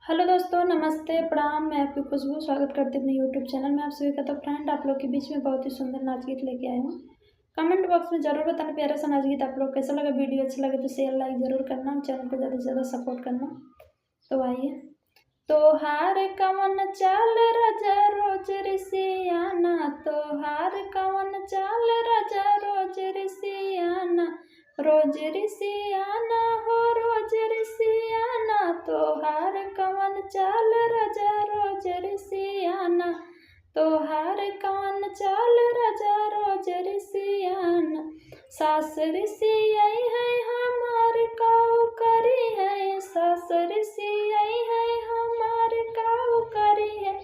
Hello दोस्तों, नमस्ते, प्रणाम। मैं आपकी खुशबू स्वागत करती हूँ अपने यूट्यूब चैनल में। आप सभी का तो फ्रेंड आप लोग के बीच में बहुत ही सुंदर नाच गीत लेके आए हूँ। कमेंट बॉक्स में जरूर बताना प्यारा सा नाच गीत आप लोग कैसा लगा। वीडियो अच्छा लगे तो शेयर लाइक जरूर करना, चैनल को ज़्यादा से ज़्यादा सपोर्ट करना। तो आइए। तोहार कवन चाल राजा रोज रिसियाना, तोहार कवन चाल राजा रोज रिसियाना, रोज रिसियाना हो रोज रिसियाना। तोहार कवन चाल राजा रोज रिसियाना, तोहार कवन चाल राजा रोज रिसियाना। सास रिसियाई है हमार काऊ करी है, सास रिसियाई है हमार काऊ करी है।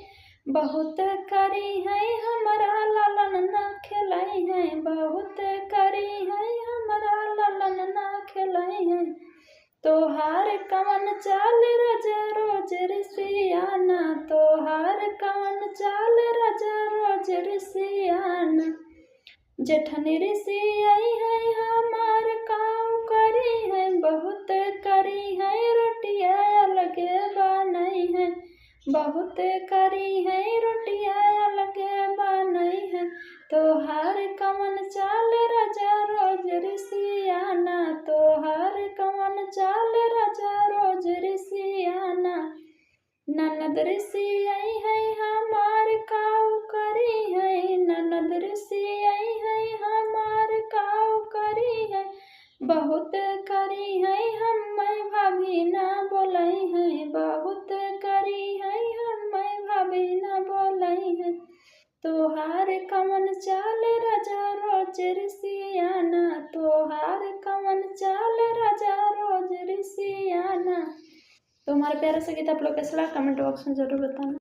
बहुत करी है हमारा लालन ना खिलाई है, बहुत करी है हमारा लालन ना खिलाई है। तोहार कवन चाल राजा रोज रिसियाना, तोहार कवन चाल राजा रोज रिसियाना। जेठनी रिसियाई है हमार काऊ करी है, बहुत करी है रोटिया अलगे बनई है, बहुत करी है रोटिया अलगे बनई है। तोहार कवन चाल राजा रोज रिसियाना, तोहार कवन चाल राजा रोज रिसियाना। ननद रिसियाई है हमार काऊ करी है, ननद रिसियाई है हमार काऊ करी है। बहुत करी है हम भाभी ना बोलई है, बहुत करी है हम भाभी ना बोलई है। तोहार कवन चाल राजा रोज रिसियाना, तोहार कवन चाल राजा रोज रिसियाना। तो हमारा प्यारा सा गीत आप लोग कैसा लगा कमेंट बॉक्स में जरूर बताना।